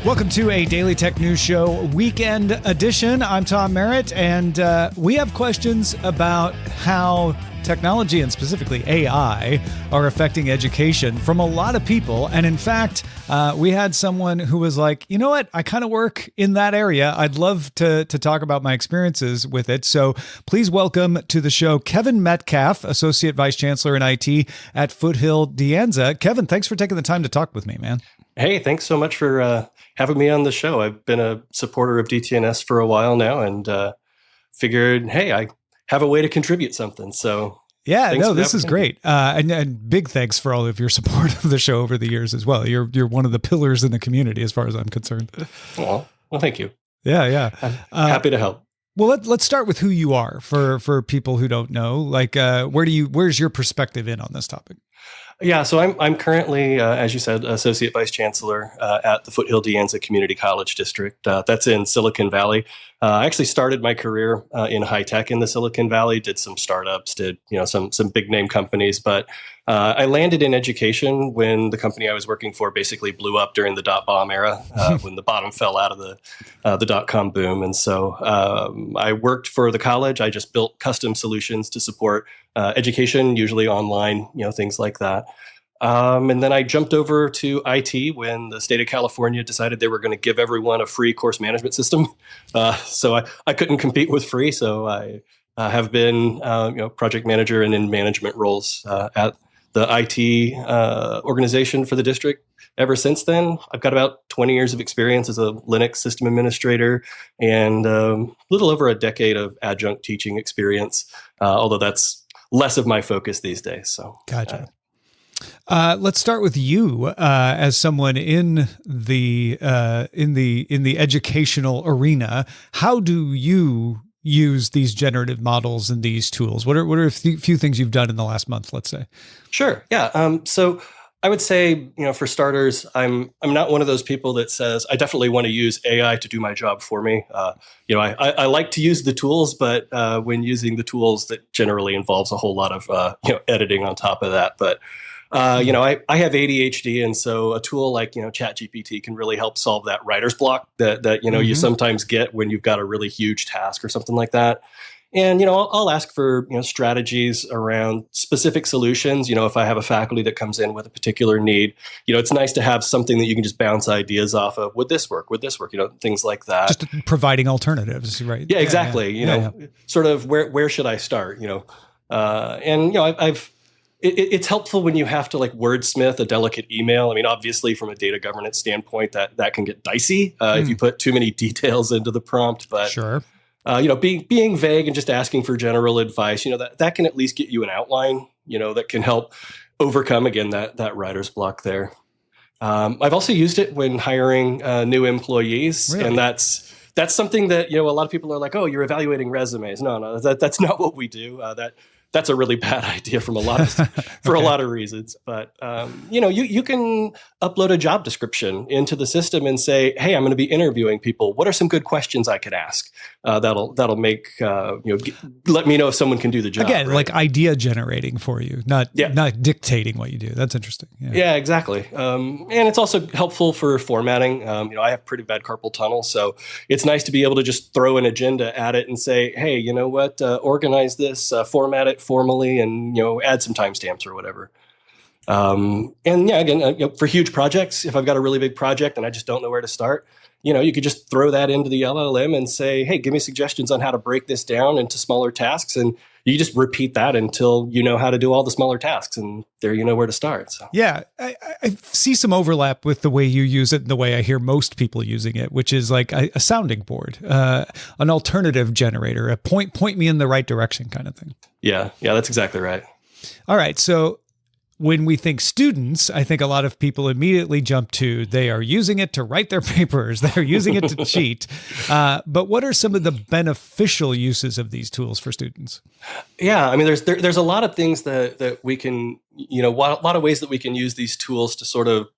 Welcome to a Daily Tech News Show weekend edition. I'm Tom Merritt, and we have questions about how technology and specifically AI are affecting education from a lot of people. And in fact, we had someone who was like, you know what? I kind of work in that area. I'd love to talk about my experiences with it. So please welcome to the show, Kevin Metcalf, Associate Vice Chancellor in IT at Foothill De Anza. Kevin, thanks for taking the time to talk with me, man. Hey, thanks so much for having me on the show. I've been a supporter of DTNS for a while now and figured, hey, I have a way to contribute something. So yeah, no, this is great. And big thanks for all of your support of the show over the years as well. You're one of the pillars in the community as far as I'm concerned. Well, thank you. Yeah. I'm happy to help. Well, let's start with who you are for people who don't know. Like, where's your perspective in on this topic? Yeah, so I'm currently, as you said, Associate Vice Chancellor at the Foothill De Anza Community College District. That's in Silicon Valley. I actually started my career in high tech in the Silicon Valley, did some startups, did some big name companies, but I landed in education when the company I was working for basically blew up during the dot-bomb era, when the bottom fell out of the dot-com boom. And so I worked for the college. I just built custom solutions to support education, usually online, things like that. And then I jumped over to IT when the state of California decided they were going to give everyone a free course management system. So I couldn't compete with free. So I have been, project manager and in management roles at the IT organization for the district ever since then. I've got about 20 years of experience as a Linux system administrator and a little over a decade of adjunct teaching experience, although that's less of my focus these days. So gotcha. Let's start with you as someone in the educational arena. How do you use these generative models and these tools? What are a few things you've done in the last month, let's say? Sure. Yeah. So I would say, for starters, I'm not one of those people that says I definitely want to use AI to do my job for me. I like to use the tools, but when using the tools, that generally involves a whole lot of editing on top of that. But I have ADHD, and so a tool like ChatGPT can really help solve that writer's block that you sometimes get when you've got a really huge task or something like that. And I'll ask for strategies around specific solutions. If I have a faculty that comes in with a particular need, it's nice to have something that you can just bounce ideas off of. Would this work? Would this work? Things like that. Just providing alternatives, right? Yeah, exactly. Sort of where should I start? It's helpful when you have to wordsmith a delicate email. I mean, obviously, from a data governance standpoint, that can get dicey if you put too many details into the prompt. But sure, being vague and just asking for general advice, that can at least get you an outline. That can help overcome again that writer's block there. I've also used it when hiring new employees, really? And that's something that a lot of people are like, oh, you're evaluating resumes. No, that's not what we do. That's a really bad idea for a lot of reasons. But you can upload a job description into the system and say, hey, I'm going to be interviewing people. What are some good questions I could ask? That'll make let me know if someone can do the job. Again, right? like idea generating for you, not dictating what you do. That's interesting. Yeah, exactly. And it's also helpful for formatting. I have pretty bad carpal tunnel, so it's nice to be able to just throw an agenda at it and say, hey, you know what? Organize this, format it formally, and add some timestamps or whatever. Again, for huge projects, if I've got a really big project and I just don't know where to start, you could just throw that into the LLM and say, hey, give me suggestions on how to break this down into smaller tasks, and you just repeat that until you know how to do all the smaller tasks, and there you know where to start. So. Yeah, I see some overlap with the way you use it and the way I hear most people using it, which is like a sounding board, an alternative generator, a point me in the right direction kind of thing. Yeah, that's exactly right. All right, so when we think students, I think a lot of people immediately jump to they are using it to write their papers, they're using it to cheat. But what are some of the beneficial uses of these tools for students? Yeah, I mean, there's a lot of things that we can, a lot of ways that we can use these tools to sort of,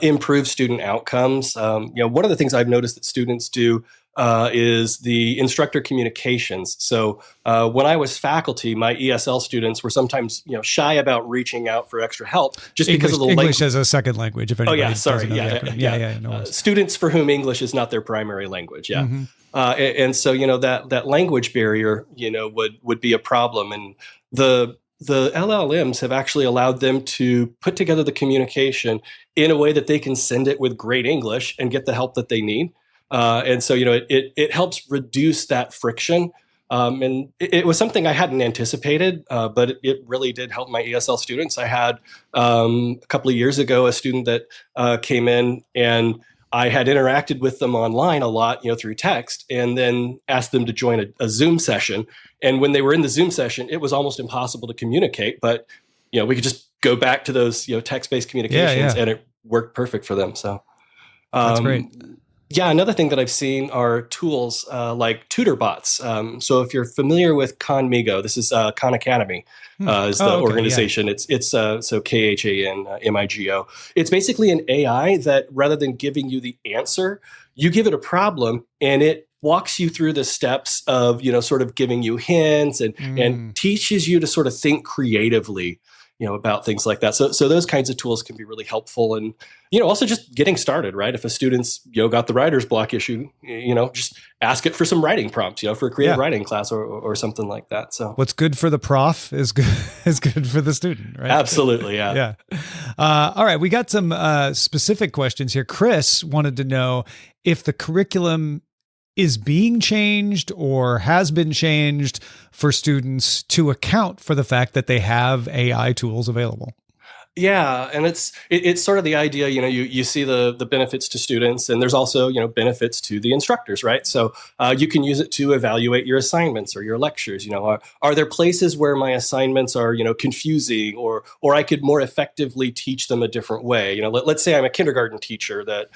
improve student outcomes. One of the things I've noticed that students do is the instructor communications. So when I was faculty, my ESL students were sometimes shy about reaching out for extra help just because of the English as a second language. If anybody sorry, no students for whom English is not their primary language. Yeah. Mm-hmm. And so that language barrier would be a problem, and the LLMs have actually allowed them to put together the communication in a way that they can send it with great English and get the help that they need. And so, it helps reduce that friction. And it was something I hadn't anticipated, but it really did help my ESL students. I had a couple of years ago a student that came in, and I had interacted with them online a lot, through text, and then asked them to join a Zoom session. And when they were in the Zoom session, it was almost impossible to communicate, but we could just go back to those text-based communications, and it worked perfect for them. So that's great. Yeah, another thing that I've seen are tools like tutor bots. So if you're familiar with Khanmigo, this is Khan Academy is the organization. Yeah. It's so KHANMIGO. It's basically an AI that rather than giving you the answer, you give it a problem and it walks you through the steps of sort of giving you hints and teaches you to sort of think creatively about things like that. So those kinds of tools can be really helpful. And, also just getting started, right? If a student's, got the writer's block issue, just ask it for some writing prompts, for a creative writing class or something like that. So what's good for the prof is good for the student, right? Absolutely. Yeah. Yeah. All right. We got some specific questions here. Chris wanted to know if the curriculum is being changed or has been changed for students to account for the fact that they have AI tools available. Yeah, and it's sort of the idea, you see the benefits to students, and there's also, benefits to the instructors, right? So you can use it to evaluate your assignments or your lectures. Are there places where my assignments are, confusing, or I could more effectively teach them a different way? Let's say I'm a kindergarten teacher that,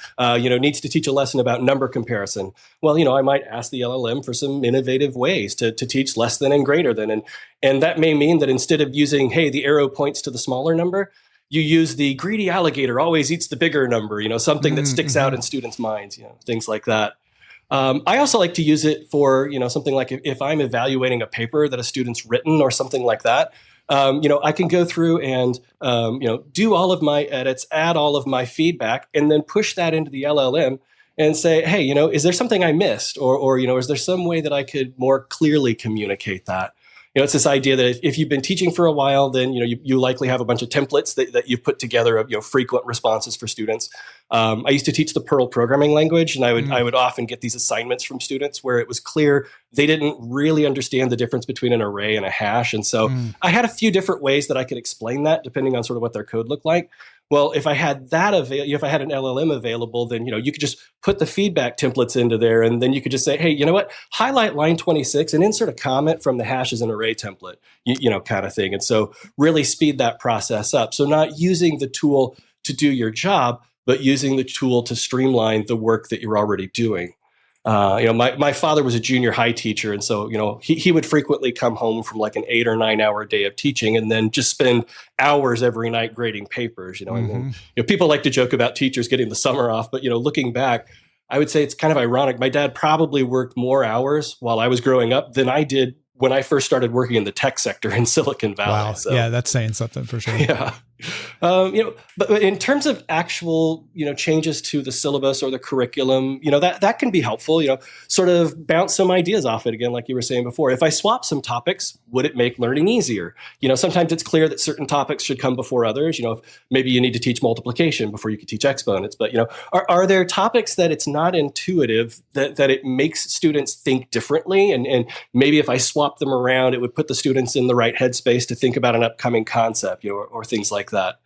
needs to teach a lesson about number comparison. Well, I might ask the LLM for some innovative ways to teach less than and greater than, and that may mean that instead of using, hey, the arrow points to the smaller number, you use the greedy alligator always eats the bigger number, something that sticks out in students' minds, things like that. I also like to use it for, something like if I'm evaluating a paper that a student's written or something like that, I can go through and, do all of my edits, add all of my feedback, and then push that into the LLM and say, hey, is there something I missed? Or is there some way that I could more clearly communicate that? It's this idea that if you've been teaching for a while, then you likely have a bunch of templates that you've put together of frequent responses for students. I used to teach the Perl programming language, and I would often get these assignments from students where it was clear they didn't really understand the difference between an array and a hash, and so I had a few different ways that I could explain that depending on sort of what their code looked like. Well, if I had that if I had an LLM available, then you could just put the feedback templates into there, and then you could just say, hey, highlight line 26 and insert a comment from the hash as an array template, kind of thing. And so really speed that process up. So not using the tool to do your job, but using the tool to streamline the work that you're already doing. My father was a junior high teacher, and so he would frequently come home from like an 8 or 9 hour day of teaching, and then just spend hours every night grading papers. And then, people like to joke about teachers getting the summer off, but looking back, I would say it's kind of ironic. My dad probably worked more hours while I was growing up than I did when I first started working in the tech sector in Silicon Valley. Wow. So, yeah, that's saying something for sure. Yeah. But in terms of actual, changes to the syllabus or the curriculum, that can be helpful, sort of bounce some ideas off it again, like you were saying before. If I swap some topics, would it make learning easier? Sometimes it's clear that certain topics should come before others. If maybe you need to teach multiplication before you can teach exponents, but, are there topics that it's not intuitive that it makes students think differently? And maybe if I swap them around, it would put the students in the right headspace to think about an upcoming concept, or things like that.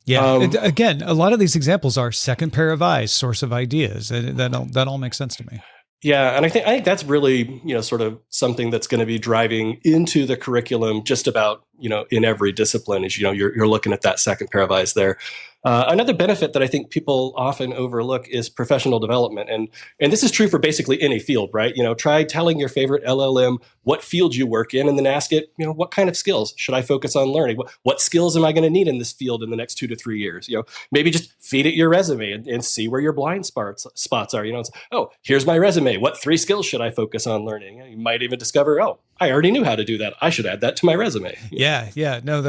Yeah. Again, a lot of these examples are second pair of eyes, source of ideas. And that all makes sense to me. Yeah. And I think that's really, sort of something that's going to be driving into the curriculum just about, in every discipline is, you're looking at that second pair of eyes there. Another benefit that I think people often overlook is professional development. And this is true for basically any field, right? Try telling your favorite LLM what field you work in and then ask it, what kind of skills should I focus on learning? What skills am I going to need in this field in the next 2 to 3 years? Maybe just feed it your resume and see where your blind spots are. It's, oh, here's my resume. What 3 skills should I focus on learning? You might even discover, oh, I already knew how to do that. I should add that to my resume. Yeah. No,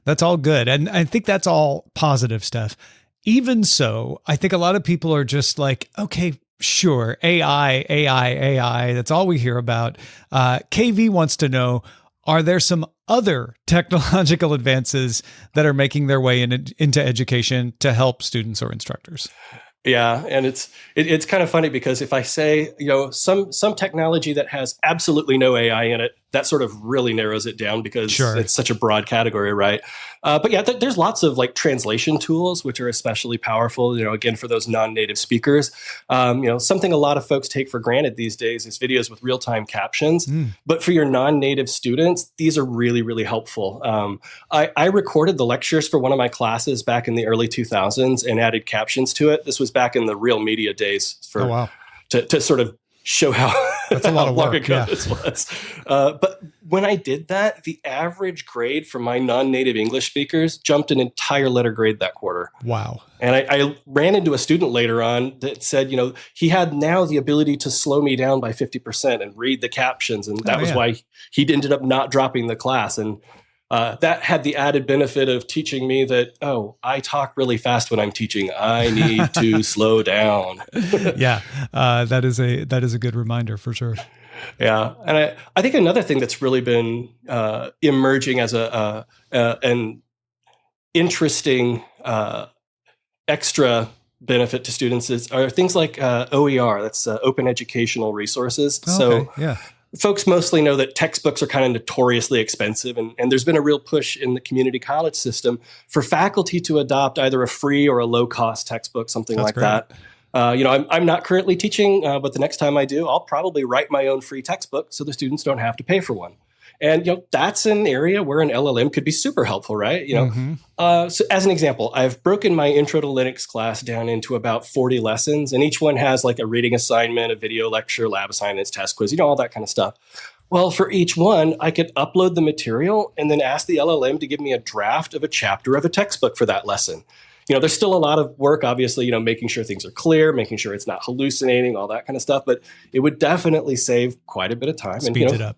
that's all good. And I think that's all positive stuff. Even so, I think a lot of people are just like, okay, sure, AI. That's all we hear about. KV wants to know, are there some other technological advances that are making their way into education to help students or instructors? Yeah, and it's kind of funny because if I say, some technology that has absolutely no AI in it, that sort of really narrows it down because it's such a broad category, right? But yeah, there's lots of like translation tools, which are especially powerful, again, for those non-native speakers. Something a lot of folks take for granted these days is videos with real-time captions. But for your non-native students, these are really, really helpful. I recorded the lectures for one of my classes back in the early 2000s and added captions to it. This was back in the real media days to sort of show how, that's a lot of long work, ago this was. But when I did that, the average grade for my non-native English speakers jumped an entire letter grade that quarter. Wow. And I ran into a student later on that said, he had now the ability to slow me down by 50% and read the captions. And that was why he ended up not dropping the class. And that had the added benefit of teaching me that, I talk really fast when I'm teaching. I need to slow down. Yeah, that is a good reminder for sure. Yeah, and I think another thing that's really been emerging as an interesting extra benefit to students are things like OER. That's Open Educational Resources. Folks mostly know that textbooks are kind of notoriously expensive, and there's been a real push in the community college system for faculty to adopt either a free or a low-cost textbook, something like that. I'm not currently teaching, but the next time I do, I'll probably write my own free textbook so the students don't have to pay for one. And that's an area where an LLM could be super helpful, right? So as an example, I've broken my Intro to Linux class down into about 40 lessons, and each one has like a reading assignment, a video lecture, lab assignments, test quiz, all that kind of stuff. Well, for each one, I could upload the material and then ask the LLM to give me a draft of a chapter of a textbook for that lesson. There's still a lot of work, obviously, making sure things are clear, making sure it's not hallucinating, all that kind of stuff. But it would definitely save quite a bit of time. Speeds it up.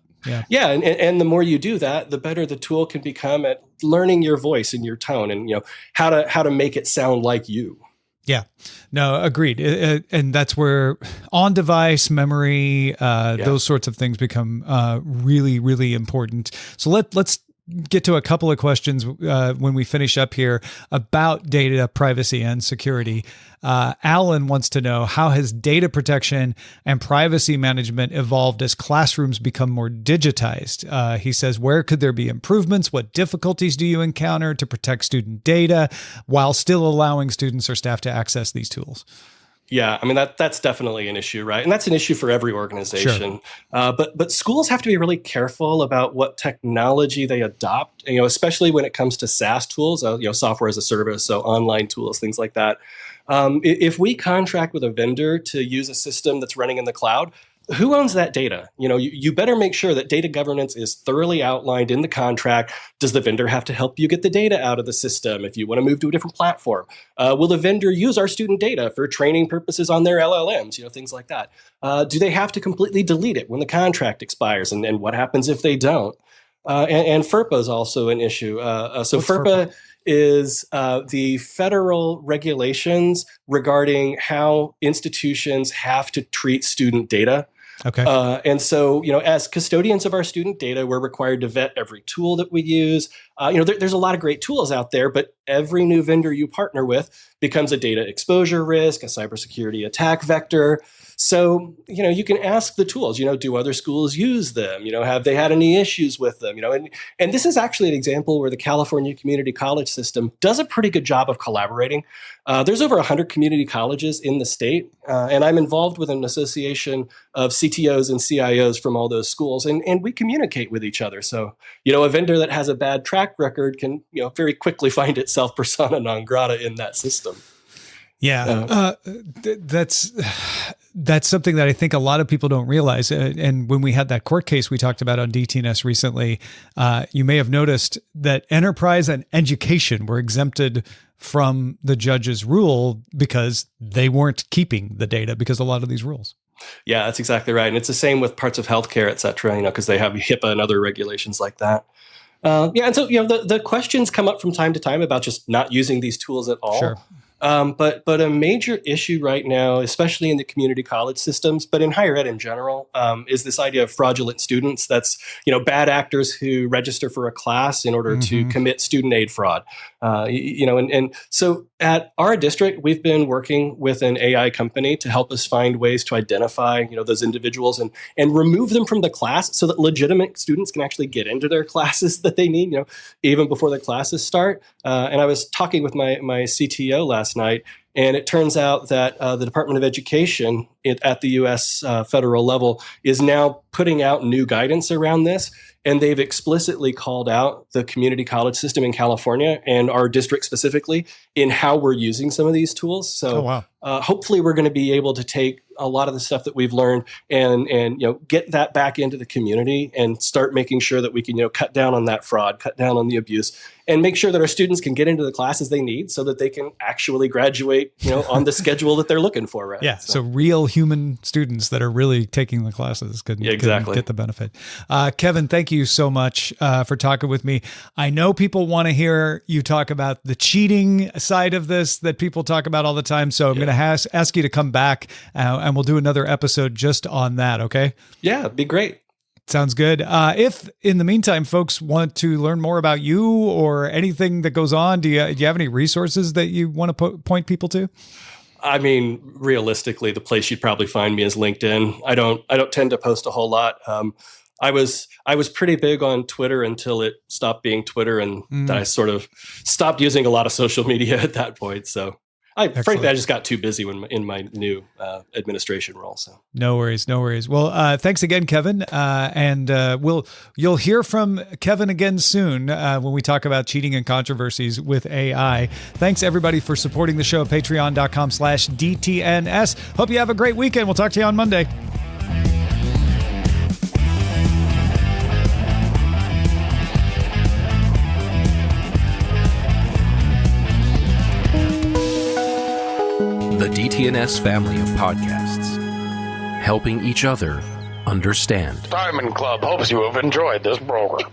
Yeah. And the more you do that, the better the tool can become at learning your voice and your tone and, how to make it sound like you. Yeah, no, agreed. And that's where on-device memory, those sorts of things become really, really important. So let's get to a couple of questions when we finish up here about data privacy and security. Alan wants to know, how has data protection and privacy management evolved as classrooms become more digitized? He says, where could there be improvements? What difficulties do you encounter to protect student data while still allowing students or staff to access these tools? Yeah, I mean, that's definitely an issue, right? And that's an issue for every organization. Sure. But schools have to be really careful about what technology they adopt, especially when it comes to SaaS tools, software as a service, so online tools, things like that. If we contract with a vendor to use a system that's running in the cloud, who owns that data? You better make sure that data governance is thoroughly outlined in the contract. Does the vendor have to help you get the data out of the system if you want to move to a different platform? Will the vendor use our student data for training purposes on their LLMs? Things like that. Do they have to completely delete it when the contract expires? And what happens if they don't? And FERPA is also an issue. So FERPA is the federal regulations regarding how institutions have to treat student data. Okay. And so, as custodians of our student data, we're required to vet every tool that we use. There's a lot of great tools out there, but every new vendor you partner with becomes a data exposure risk, a cybersecurity attack vector. So, you can ask the tools, do other schools use them? Have they had any issues with them? And this is actually an example where the California community college system does a pretty good job of collaborating. There's over 100 community colleges in the state, and I'm involved with an association of CTOs and CIOs from all those schools, and we communicate with each other. So, a vendor that has a bad track record can, very quickly find itself persona non grata in that system. Yeah, that's something that I think a lot of people don't realize. And when we had that court case we talked about on DTNS recently, you may have noticed that enterprise and education were exempted from the judge's rule because they weren't keeping the data because of a lot of these rules. Yeah, that's exactly right. And it's the same with parts of healthcare, et cetera, because they have HIPAA and other regulations like that. And so, the questions come up from time to time about just not using these tools at all. Sure. But a major issue right now, especially in the community college systems, but in higher ed in general, is this idea of fraudulent students. That's, bad actors who register for a class in order to commit student aid fraud. And so at our district, we've been working with an AI company to help us find ways to identify, those individuals and remove them from the class so that legitimate students can actually get into their classes that they need, even before the classes start. And I was talking with my CTO last night, and it turns out that the Department of Education at the U.S. Federal level is now putting out new guidance around this. And they've explicitly called out the community college system in California and our district specifically in how we're using some of these tools. So hopefully we're going to be able to take a lot of the stuff that we've learned and get that back into the community and start making sure that we can cut down on that fraud, cut down on the abuse, and make sure that our students can get into the classes they need so that they can actually graduate on the schedule that they're looking for. Right? Yeah. So real human students that are really taking the classes can get the benefit. Kevin, thank you so much for talking with me. I know people want to hear you talk about the cheating side of this that people talk about all the time. So I'm going to ask you to come back and we'll do another episode just on that. Okay. Yeah, it'd be great. Sounds good. If in the meantime, folks want to learn more about you or anything that goes on, do you have any resources that you want to point people to? I mean, realistically, the place you'd probably find me is LinkedIn. I don't tend to post a whole lot. I was pretty big on Twitter until it stopped being Twitter, and I sort of stopped using a lot of social media at that point. So frankly, I just got too busy in my new administration role. So no worries. Well, thanks again, Kevin. And you'll hear from Kevin again soon when we talk about cheating and controversies with AI. Thanks everybody for supporting the show at patreon.com/DTNS. Hope you have a great weekend. We'll talk to you on Monday. The DTNS family of podcasts, helping each other understand. Diamond Club hopes you have enjoyed this program.